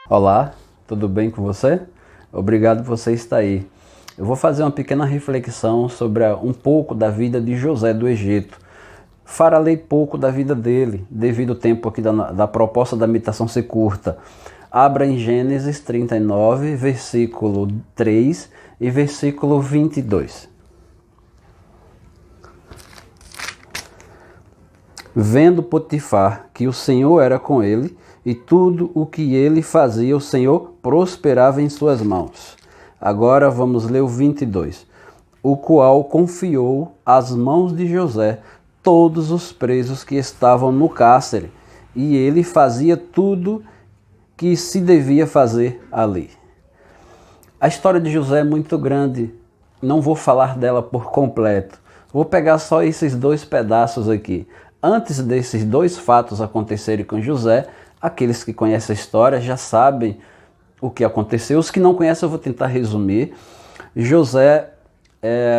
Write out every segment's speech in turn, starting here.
Olá, tudo bem com você? Obrigado por você estar aí. Eu vou fazer uma pequena reflexão sobre um pouco da vida de José do Egito. Farei pouco da vida dele, devido ao tempo aqui da proposta da meditação ser curta. Abra em Gênesis 39, versículo 3 e versículo 22. Vendo Potifar que o Senhor era com ele, e tudo o que ele fazia, o Senhor prosperava em suas mãos. Agora vamos ler o 22. O qual confiou às mãos de José todos os presos que estavam no cárcere, e ele fazia tudo que se devia fazer ali. A história de José é muito grande, não vou falar dela por completo. Vou pegar só esses dois pedaços aqui. Antes desses dois fatos acontecerem com José, aqueles que conhecem a história já sabem o que aconteceu. Os que não conhecem eu vou tentar resumir. José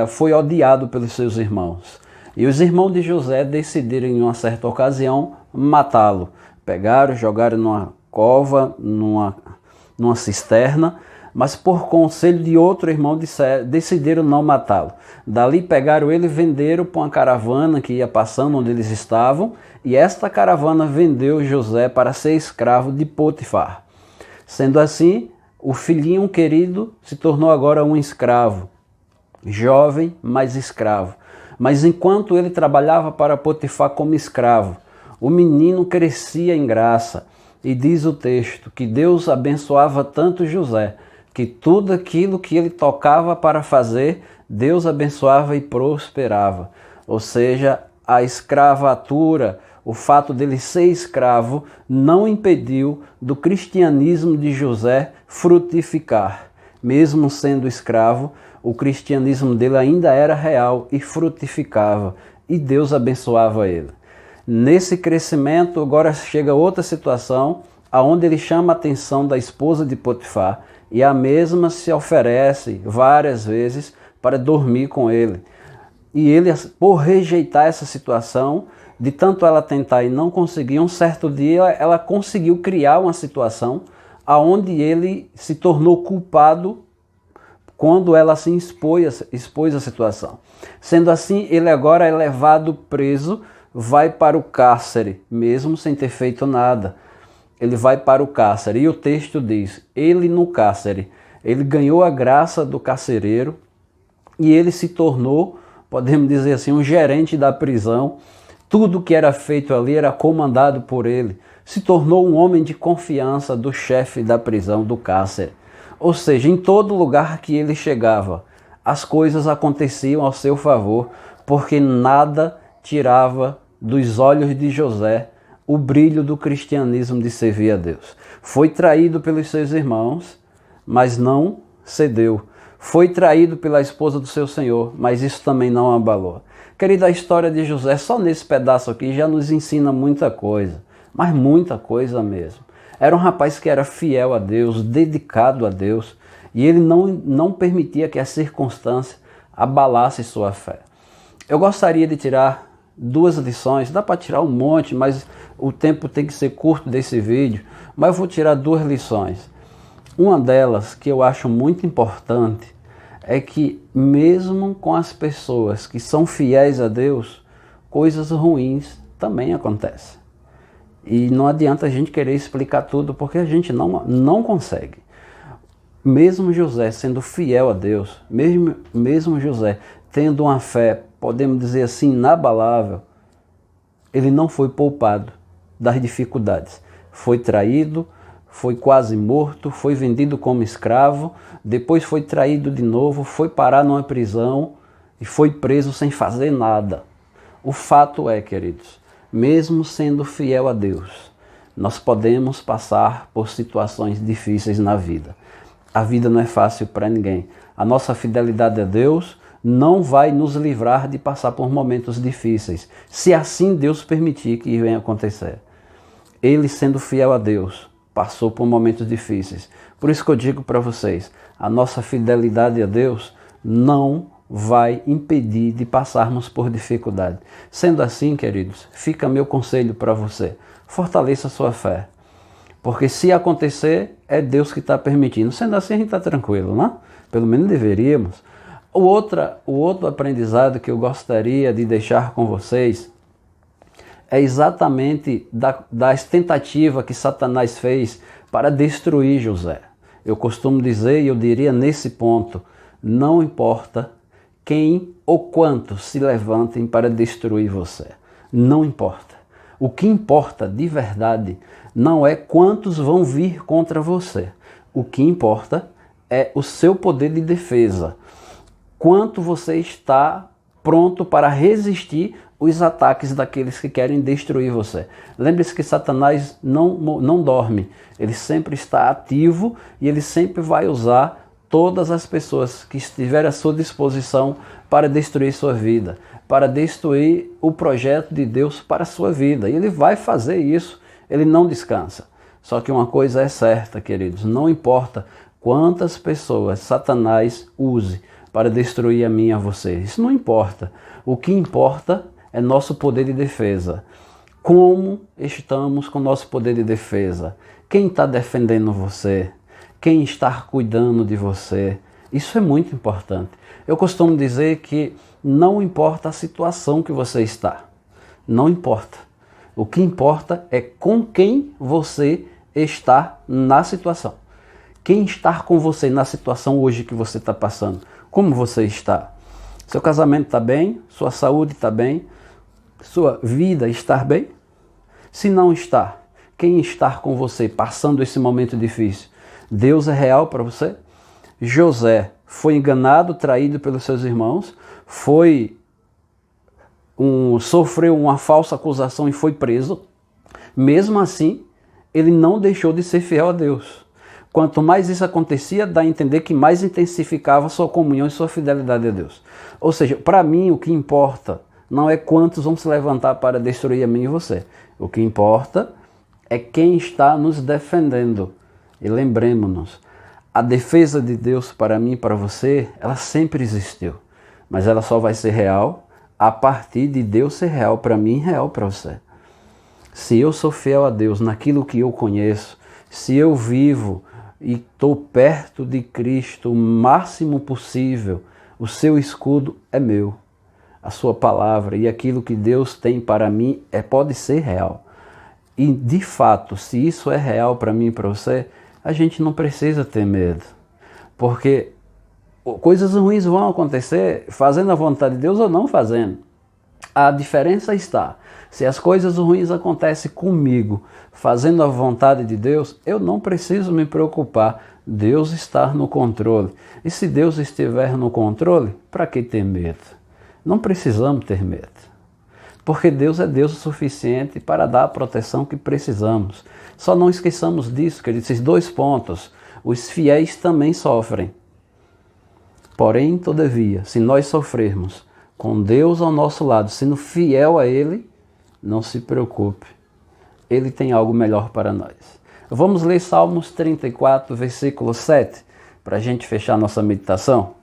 foi odiado pelos seus irmãos. E os irmãos de José decidiram em uma certa ocasião matá-lo. Pegaram, jogaram numa cova, numa cisterna, mas por conselho de outro irmão decidiram não matá-lo. Dali pegaram ele e venderam para uma caravana que ia passando onde eles estavam, e esta caravana vendeu José para ser escravo de Potifar. Sendo assim, o filhinho querido se tornou agora um escravo, jovem, mas escravo. Mas enquanto ele trabalhava para Potifar como escravo, o menino crescia em graça, e diz o texto que Deus abençoava tanto José, que tudo aquilo que ele tocava para fazer, Deus abençoava e prosperava. Ou seja, a escravatura, o fato dele ser escravo, não impediu do cristianismo de José frutificar. Mesmo sendo escravo, o cristianismo dele ainda era real e frutificava, e Deus abençoava ele. Nesse crescimento, agora chega outra situação, aonde ele chama a atenção da esposa de Potifar, e a mesma se oferece várias vezes para dormir com ele. E ele, por rejeitar essa situação, de tanto ela tentar e não conseguir, um certo dia ela conseguiu criar uma situação aonde ele se tornou culpado quando ela se expôs à situação. Sendo assim, ele agora é levado preso, vai para o cárcere, mesmo sem ter feito nada. Ele vai para o cárcere, e o texto diz, ele no cárcere, ele ganhou a graça do carcereiro, e ele se tornou, podemos dizer assim, um gerente da prisão. Tudo que era feito ali era comandado por ele. Se tornou um homem de confiança do chefe da prisão, do cárcere. Ou seja, em todo lugar que ele chegava, as coisas aconteciam ao seu favor, porque nada tirava dos olhos de José o brilho do cristianismo de servir a Deus. Foi traído pelos seus irmãos, mas não cedeu. Foi traído pela esposa do seu senhor, mas isso também não abalou. Querida, a história de José, só nesse pedaço aqui, já nos ensina muita coisa, mas muita coisa mesmo. Era um rapaz que era fiel a Deus, dedicado a Deus, e ele não permitia que a circunstância abalasse sua fé. Eu gostaria de tirar duas lições, dá para tirar um monte, mas o tempo tem que ser curto desse vídeo, mas eu vou tirar duas lições. Uma delas, que eu acho muito importante, é que mesmo com as pessoas que são fiéis a Deus, coisas ruins também acontecem. E não adianta a gente querer explicar tudo, porque a gente não consegue. Mesmo José sendo fiel a Deus, mesmo José tendo uma fé, podemos dizer assim, inabalável, ele não foi poupado das dificuldades. Foi traído, foi quase morto, foi vendido como escravo, depois foi traído de novo, foi parar numa prisão e foi preso sem fazer nada. O fato é, queridos, mesmo sendo fiel a Deus, nós podemos passar por situações difíceis na vida. A vida não é fácil para ninguém. A nossa fidelidade a Deus não vai nos livrar de passar por momentos difíceis, se assim Deus permitir que venha acontecer. Ele, sendo fiel a Deus, passou por momentos difíceis. Por isso que eu digo para vocês, a nossa fidelidade a Deus não vai impedir de passarmos por dificuldade. Sendo assim, queridos, fica meu conselho para você. Fortaleça a sua fé. Porque se acontecer, é Deus que está permitindo. Sendo assim, a gente está tranquilo, né? Pelo menos deveríamos. O outro aprendizado que eu gostaria de deixar com vocês é exatamente das tentativas que Satanás fez para destruir José. Eu costumo dizer, e eu diria nesse ponto, não importa quem ou quantos se levantem para destruir você. Não importa. O que importa de verdade não é quantos vão vir contra você. O que importa é o seu poder de defesa. Quanto você está pronto para resistir os ataques daqueles que querem destruir você. Lembre-se que Satanás não dorme. Ele sempre está ativo e ele sempre vai usar todas as pessoas que estiverem à sua disposição para destruir sua vida, para destruir o projeto de Deus para a sua vida. E ele vai fazer isso, ele não descansa. Só que uma coisa é certa, queridos, não importa quantas pessoas Satanás use para destruir a mim e a você. Isso não importa. O que importa é nosso poder de defesa. Como estamos com nosso poder de defesa? Quem está defendendo você? Quem está cuidando de você? Isso é muito importante. Eu costumo dizer que não importa a situação que você está. Não importa. O que importa é com quem você está na situação. Quem está com você na situação hoje que você está passando? Como você está? Seu casamento está bem? Sua saúde está bem? Sua vida está bem? Se não está, quem está com você passando esse momento difícil? Deus é real para você? José foi enganado, traído pelos seus irmãos, sofreu uma falsa acusação e foi preso. Mesmo assim, ele não deixou de ser fiel a Deus. Quanto mais isso acontecia, dá a entender que mais intensificava sua comunhão e sua fidelidade a Deus. Ou seja, para mim o que importa não é quantos vão se levantar para destruir a mim e você. O que importa é quem está nos defendendo. E lembremos-nos, a defesa de Deus para mim e para você, ela sempre existiu. Mas ela só vai ser real a partir de Deus ser real para mim e real para você. Se eu sou fiel a Deus naquilo que eu conheço, se eu vivo e estou perto de Cristo o máximo possível, o seu escudo é meu. A sua palavra e aquilo que Deus tem para mim pode ser real. E de fato, se isso é real para mim e para você, a gente não precisa ter medo. Porque coisas ruins vão acontecer fazendo a vontade de Deus ou não fazendo. A diferença está, se as coisas ruins acontecem comigo, fazendo a vontade de Deus, eu não preciso me preocupar. Deus está no controle. E se Deus estiver no controle, para que ter medo? Não precisamos ter medo. Porque Deus é Deus o suficiente para dar a proteção que precisamos. Só não esqueçamos disso, queridos, esses 2 pontos. Os fiéis também sofrem. Porém, todavia, se nós sofrermos com Deus ao nosso lado, sendo fiel a Ele, não se preocupe. Ele tem algo melhor para nós. Vamos ler Salmos 34, versículo 7, para a gente fechar nossa meditação.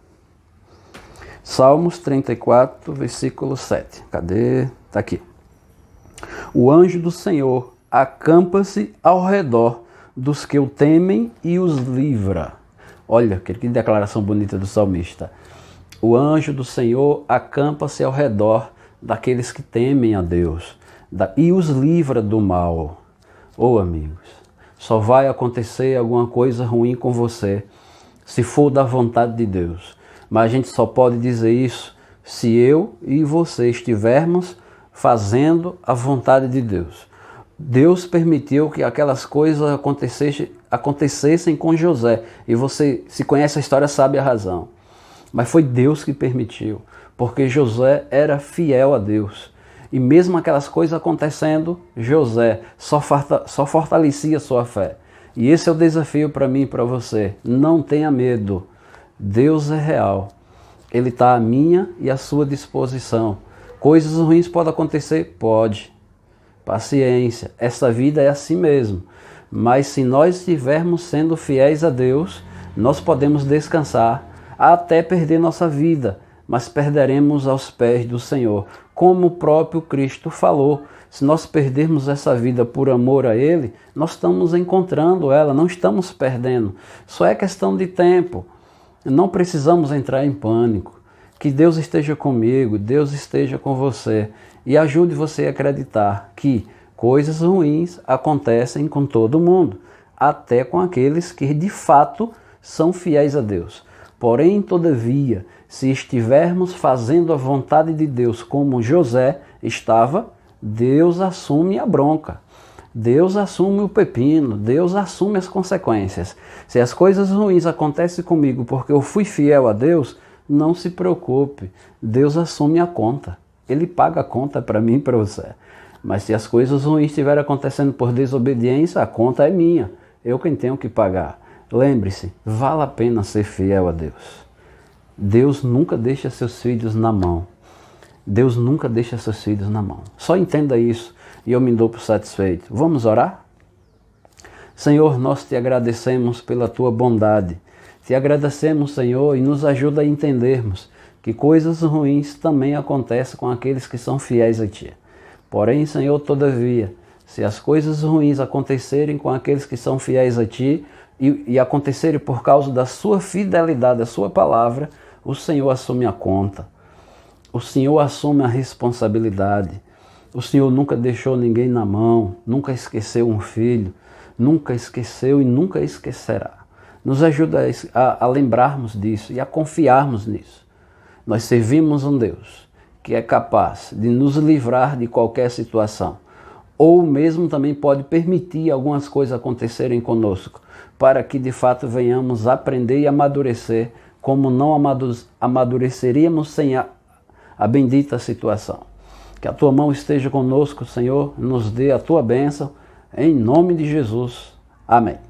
Salmos 34, versículo 7. Cadê? Está aqui. O anjo do Senhor acampa-se ao redor dos que o temem e os livra. Olha, que declaração bonita do salmista. O anjo do Senhor acampa-se ao redor daqueles que temem a Deus e os livra do mal. Oh, amigos, só vai acontecer alguma coisa ruim com você se for da vontade de Deus. Mas a gente só pode dizer isso se eu e você estivermos fazendo a vontade de Deus. Deus permitiu que aquelas coisas acontecessem com José. E você, se conhece a história, sabe a razão. Mas foi Deus que permitiu, porque José era fiel a Deus. E mesmo aquelas coisas acontecendo, José só fortalecia sua fé. E esse é o desafio para mim e para você. Não tenha medo. Deus é real. Ele está à minha e à sua disposição. Coisas ruins podem acontecer? Pode. Paciência. Essa vida é assim mesmo. Mas se nós estivermos sendo fiéis a Deus, nós podemos descansar até perder nossa vida. mas perderemos aos pés do Senhor. Como o próprio Cristo falou, se nós perdermos essa vida por amor a Ele, nós estamos encontrando ela, não estamos perdendo. Só é questão de tempo. Não precisamos entrar em pânico. Que Deus esteja comigo, Deus esteja com você e ajude você a acreditar que coisas ruins acontecem com todo mundo, até com aqueles que de fato são fiéis a Deus. Porém, todavia, se estivermos fazendo a vontade de Deus como José estava, Deus assume a bronca. Deus assume o pepino, Deus assume as consequências. Se as coisas ruins acontecem comigo porque eu fui fiel a Deus, não se preocupe, Deus assume a conta. Ele paga a conta para mim e para você. Mas se as coisas ruins estiverem acontecendo por desobediência, a conta é minha. Eu quem tenho que pagar. Lembre-se, vale a pena ser fiel a Deus. Deus nunca deixa seus filhos na mão. Deus nunca deixa seus filhos na mão. Só entenda isso e eu me dou por satisfeito. Vamos orar? Senhor, nós te agradecemos pela tua bondade. Te agradecemos, Senhor, e nos ajuda a entendermos que coisas ruins também acontecem com aqueles que são fiéis a Ti. Porém, Senhor, todavia, se as coisas ruins acontecerem com aqueles que são fiéis a Ti e acontecerem por causa da sua fidelidade à sua palavra, o Senhor assume a conta. O Senhor assume a responsabilidade. O Senhor nunca deixou ninguém na mão, nunca esqueceu um filho, nunca esqueceu e nunca esquecerá. Nos ajuda a lembrarmos disso e a confiarmos nisso. Nós servimos um Deus que é capaz de nos livrar de qualquer situação, ou mesmo também pode permitir algumas coisas acontecerem conosco, para que de fato venhamos aprender e amadurecer, como não amadureceríamos sem a bendita situação. Que a Tua mão esteja conosco, Senhor, nos dê a Tua bênção, em nome de Jesus. Amém.